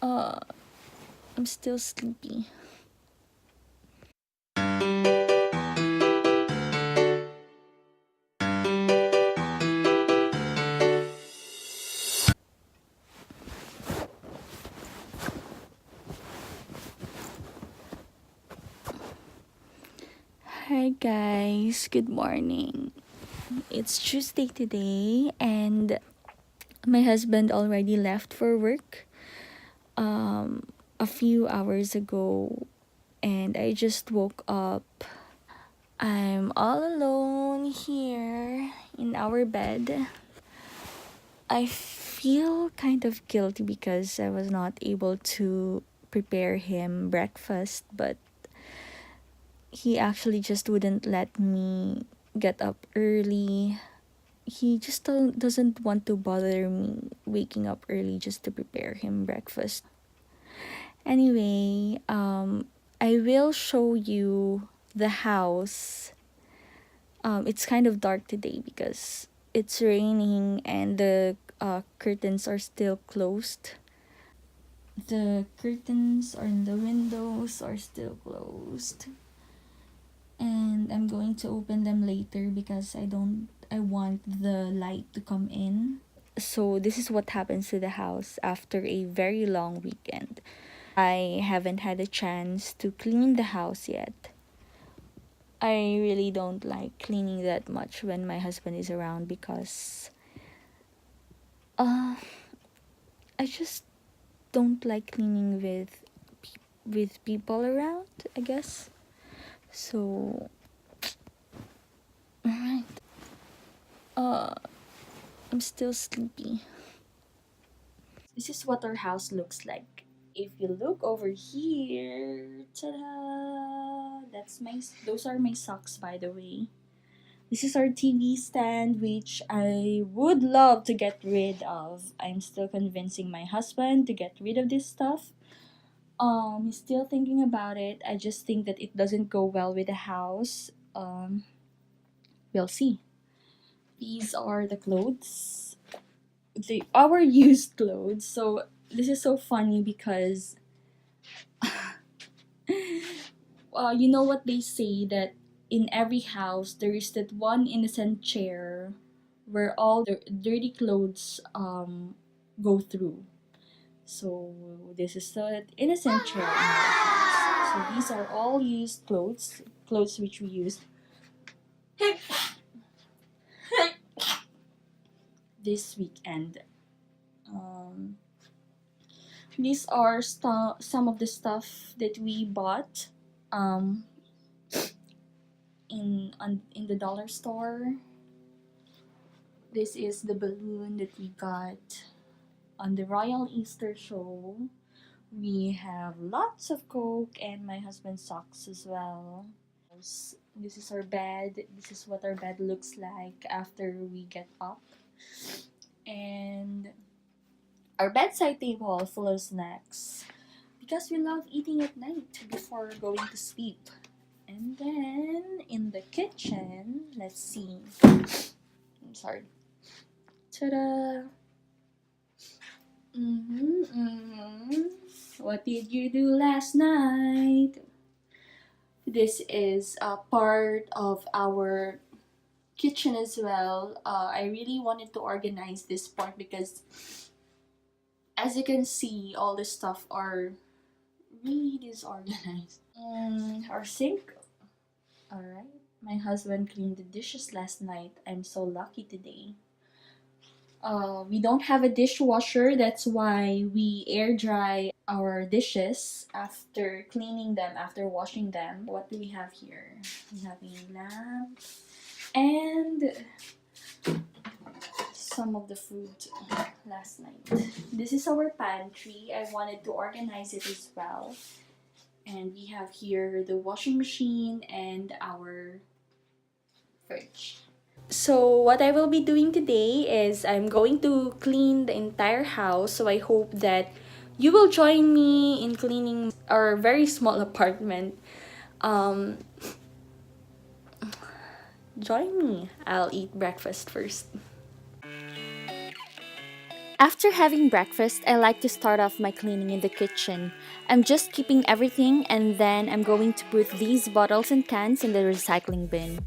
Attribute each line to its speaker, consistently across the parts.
Speaker 1: Uh, I'm still sleepy. Hi guys, good morning. It's Tuesday today and my husband already left for work a few hours ago and I just woke up. I'm all alone here in our bed. I feel kind of guilty because I was not able to prepare him breakfast, but he actually just wouldn't let me get up early. He just doesn't want to bother me waking up early just to prepare him breakfast. Anyway, I will show you the house. It's kind of dark today because it's raining and the curtains are still closed. The curtains on the windows are still closed. And I'm going to open them later because I want the light to come in. So this is what happens to the house after a very long weekend. I haven't had a chance to clean the house yet. I really don't like cleaning that much when my husband is around because uh I just don't like cleaning with people around, I guess. So alright. Uh I'm still sleepy. This is what our house looks like. If you look over here, ta-da! Those are my socks, by the way. This is our TV stand, which I would love to get rid of. I'm still convincing my husband to get rid of this stuff. He's still thinking about it. I just think that it doesn't go well with the house. We'll see. These are the clothes. Our used clothes. So this is so funny because you know what they say that in every house there is that one innocent chair where all the dirty clothes go through. So this is the innocent chair in our house. So these are all used clothes which we used this weekend. Um, these are some of the stuff that we bought um, in the dollar store. This is the balloon that we got on the Royal Easter Show. We have lots of Coke and my husband's socks as well. This is our bed. This is what our bed looks like after we get up. And our bedside table full of snacks because we love eating at night before going to sleep. And then in the kitchen, let's see. I'm sorry. Ta-da! What did you do last night? This is a part of our kitchen as well. I really wanted to organize this part because, as you can see, all the stuff are really disorganized. Our sink. Alright. My husband cleaned the dishes last night. I'm so lucky today. We don't have a dishwasher, that's why we air dry our dishes after cleaning them, after washing them. What do we have here? We have a lamp and some of the food last night. This is our pantry. I wanted to organize it as well. And we have here the washing machine and our fridge. So what I will be doing today is I'm going to clean the entire house. So I hope that you will join me in cleaning our very small apartment. Um, join me. I'll eat breakfast first. After having breakfast, I like to start off my cleaning in the kitchen. I'm just keeping everything and then I'm going to put these bottles and cans in the recycling bin.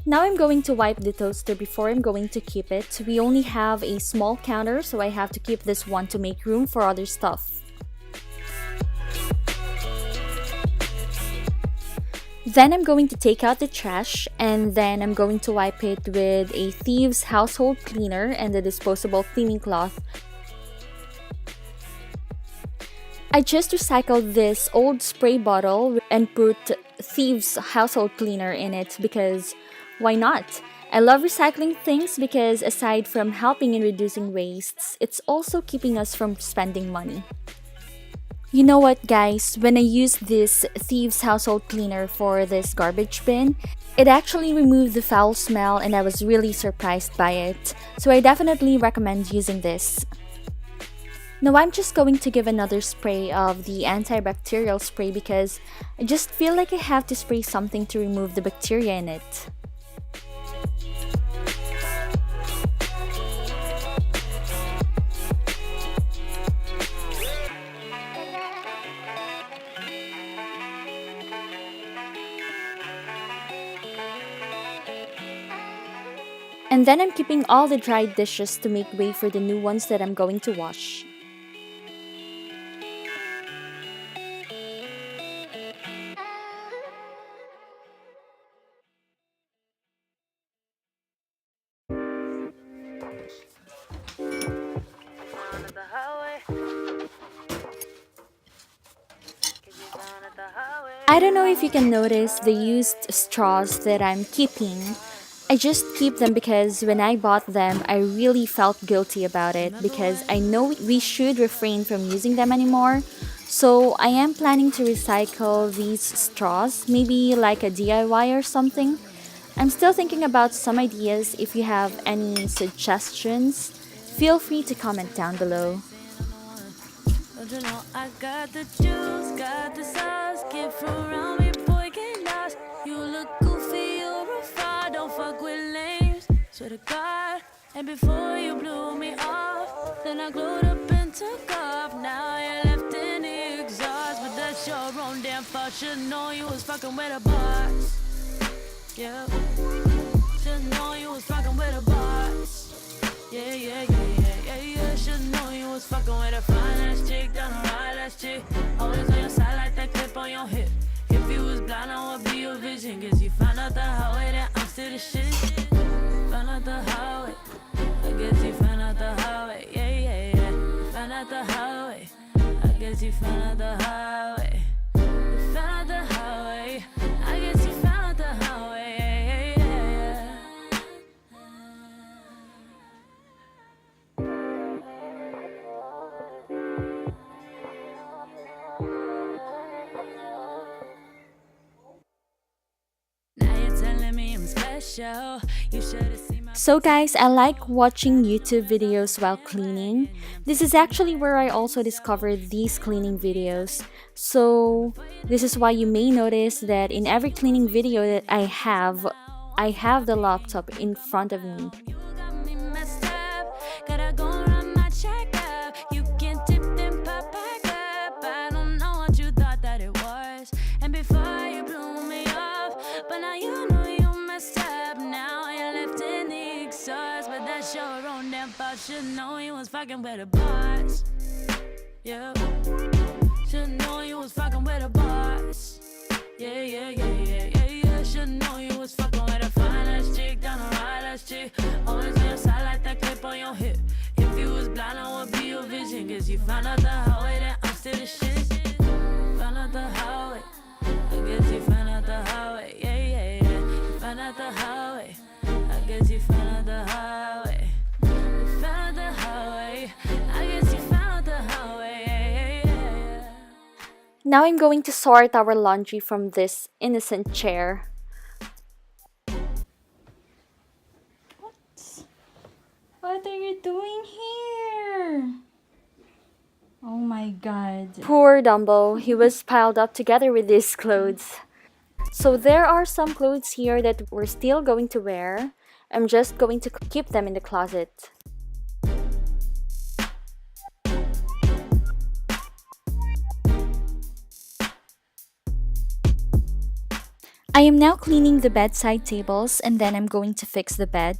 Speaker 1: Now I'm going to wipe the toaster before I'm going to keep it. We only have a small counter, so I have to keep this one to make room for other stuff. Then I'm going to take out the trash and then I'm going to wipe it with a Thieves household cleaner and the disposable cleaning cloth. I just recycled this old spray bottle and put Thieves household cleaner in it because why not? I love recycling things because aside from helping in reducing wastes, it's also keeping us from spending money. You know what, guys? When I used this Thieves household cleaner for this garbage bin, it actually removed the foul smell and I was really surprised by it. So I definitely recommend using this. Now I'm just going to give another spray of the antibacterial spray because I just feel like I have to spray something to remove the bacteria in it. And then I'm keeping all the dried dishes to make way for the new ones that I'm going to wash. I don't know if you can notice the used straws that I'm keeping. I just keep them because when I bought them, I really felt guilty about it because I know we should refrain from using them anymore. So I am planning to recycle these straws, maybe like a DIY or something. I'm still thinking about some ideas. If you have any suggestions, feel free to comment down below.
Speaker 2: Don't you know I got the juice, got the sauce. Get from around me, boy, get lost. You look goofy, you're a fraud. Don't fuck with lames. Swear to God. And before you blew me off, then I glued up and took off. Now you're left in the exhaust, but that's your own damn fault. Should've known you was fucking with a boss. Yeah. Should've known you was fucking with a boss. Yeah. Should've known you was fucking with a fine ass chick, down a ride ass chick. Always on your side like that clip on your hip. If you was blind, I would be your vision. Guess you found out the highway that I'm still the shit. Found out the highway. I guess you found out the highway. Yeah. Found out the highway. I guess you found out the highway. You found out the highway. I guess you found out the highway. Yeah. Now you're telling me I'm special. You should have seen my.
Speaker 1: So guys, I like watching YouTube videos while cleaning. This is actually where I also discovered these cleaning videos. So this is why you may notice that in every cleaning video that I have the laptop in front of me.
Speaker 2: You got me messed up. Gotta go run my checkup. You can tip then pop back up. I don't know what you thought that it was. And before you blew me off, but now you know you messed up. Now you're left in the exhaust, but that's your own damn fault. Should've known you was fucking with a boss. Yeah. Should've known you was fucking with a boss. Yeah. Should've known you was fucking with a fine ass chick, down a ride ass chick. Always on your side like that clip on your hip. If you was blind, I would be your vision. Guess you found out the highway that I'm still the shit. Found out the highway. I guess you found out the highway. Yeah. You found out the highway. I guess you found out the highway. You found out the highway. I guess you found out the highway. Yeah.
Speaker 1: Now I'm going to sort our laundry from this innocent chair. What are you doing here? Oh my god.
Speaker 3: Poor Dumbo, he was piled up together with these clothes. So there are some clothes here that we're still going to wear. I'm just going to keep them in the closet. I am now cleaning the bedside tables and then I'm going to fix the bed.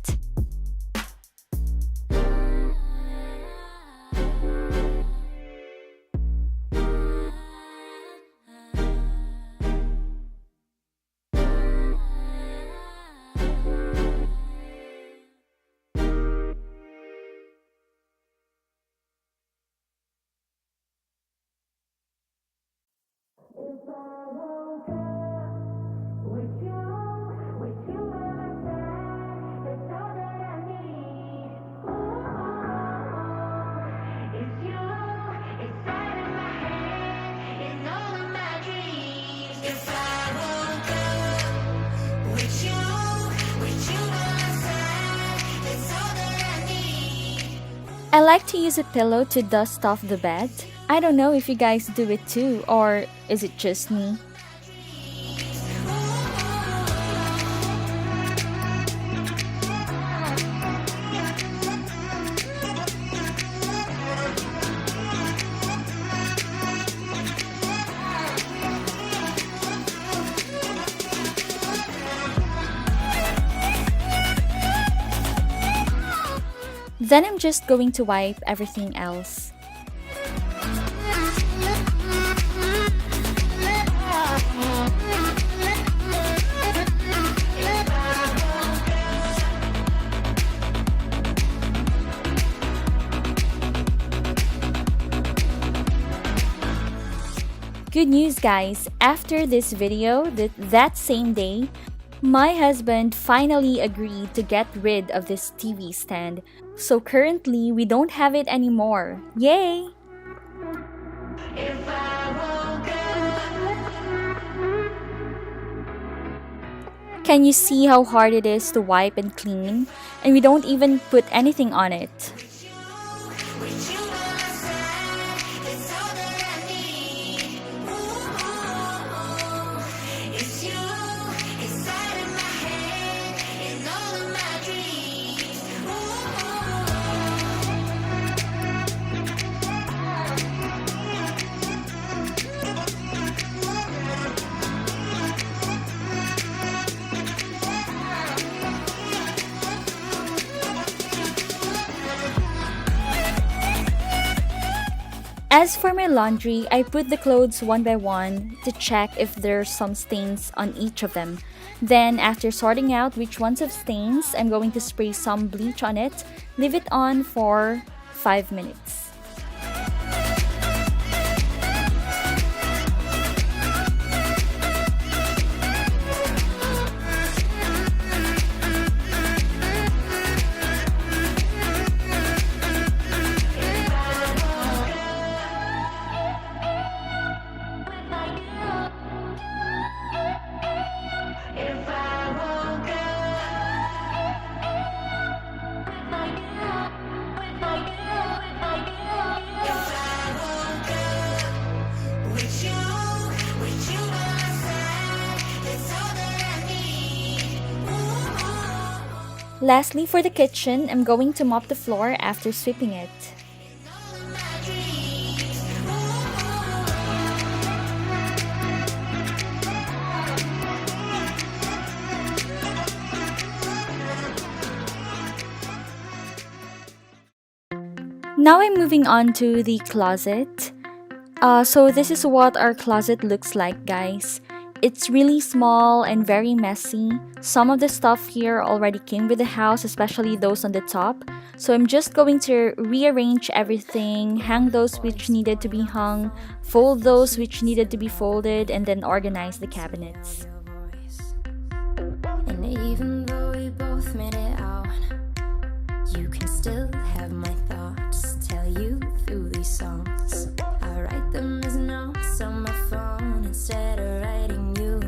Speaker 3: I like to use a pillow to dust off the bed. I don't know if you guys do it too, or is it just me? Then I'm just going to wipe everything else. Good news guys, after this video, that same day, my husband finally agreed to get rid of this TV stand. So currently, we don't have it anymore. Yay! Can you see how hard it is to wipe and clean? And we don't even put anything on it. As for my laundry, I put the clothes one by one to check if there's some stains on each of them. Then, after sorting out which ones have stains, I'm going to spray some bleach on it, leave it on for 5 minutes. Lastly, for the kitchen, I'm going to mop the floor after sweeping it. Now I'm moving on to the closet. So this is what our closet looks like, guys. It's really small and very messy. Some of the stuff here already came with the house, especially those on the top. So I'm just going to rearrange everything, hang those which needed to be hung, fold those which needed to be folded, and then organize the cabinets.
Speaker 2: And even though we both made it out, you can still have my thoughts, tell you through these songs. I write them as notes on my phone instead of writing you.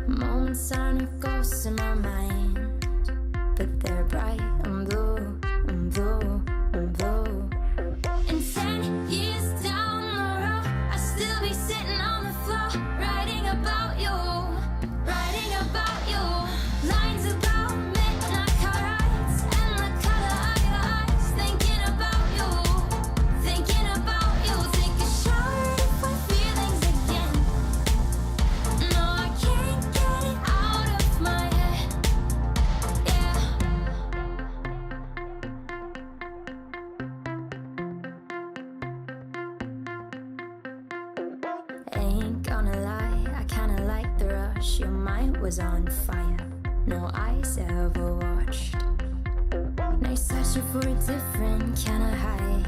Speaker 2: Moments aren't ghosts in my mind. crush, your mind was on fire. No eyes ever watched. Now you're searching for a different kind of high.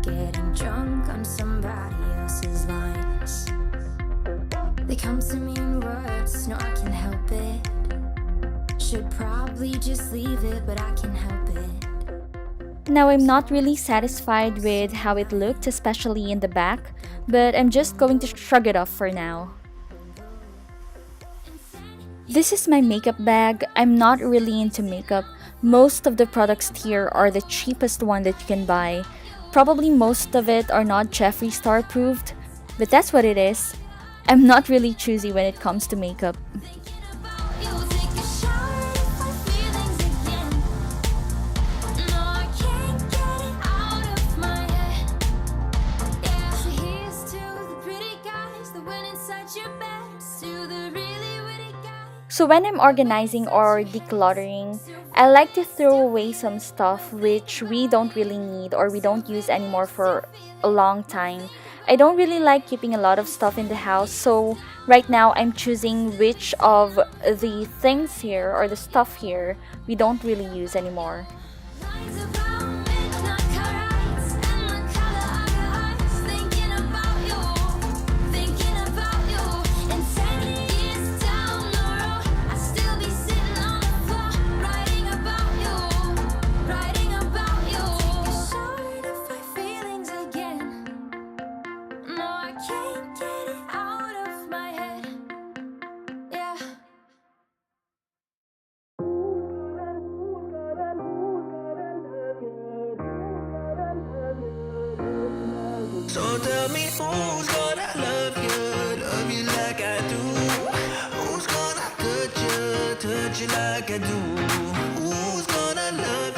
Speaker 2: Getting drunk on somebody else's lines. They come to me in words, no, I can't help it. Should probably just leave it, but I can't help it.
Speaker 3: Now I'm not really satisfied with how it looked, especially in the back, but I'm just going to shrug it off for now. This is my makeup bag. I'm not really into makeup. Most of the products here are the cheapest one that you can buy. Probably most of it are not Jeffree Star approved, but that's what it is. I'm not really choosy when it comes to makeup. So when I'm organizing or decluttering, I like to throw away some stuff which we don't really need or we don't use anymore for a long time. I don't really like keeping a lot of stuff in the house, so right now I'm choosing which of the things here or the stuff here we don't really use anymore.
Speaker 2: So tell me who's gonna love you like I do? Who's gonna touch you like I do? Who's gonna love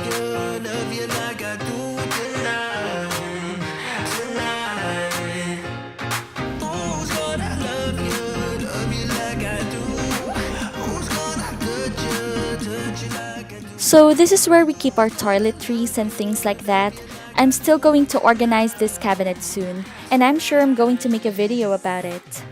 Speaker 2: you like I do tonight, tonight? Who's gonna love you like I do? Who's gonna touch you like I do?
Speaker 3: So this is where we keep our toiletries and things like that. I'm still going to organize this cabinet soon, and I'm sure I'm going to make a video about it.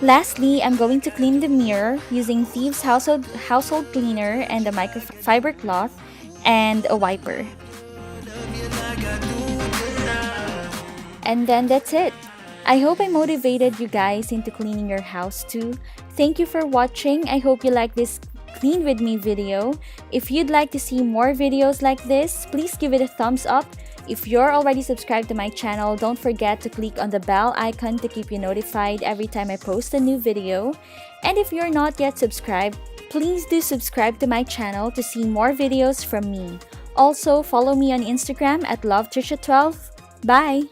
Speaker 3: Lastly, I'm going to clean the mirror using Thieves household cleaner and a microfiber cloth and a wiper. And then that's it. I hope I motivated you guys into cleaning your house too. Thank you for watching. I hope you like this clean with me video. If you'd like to see more videos like this, please give it a thumbs up. If you're already subscribed to my channel, don't forget to click on the bell icon to keep you notified every time I post a new video. And if you're not yet subscribed, please do subscribe to my channel to see more videos from me. Also, follow me on Instagram at LoveTrisha12. Bye!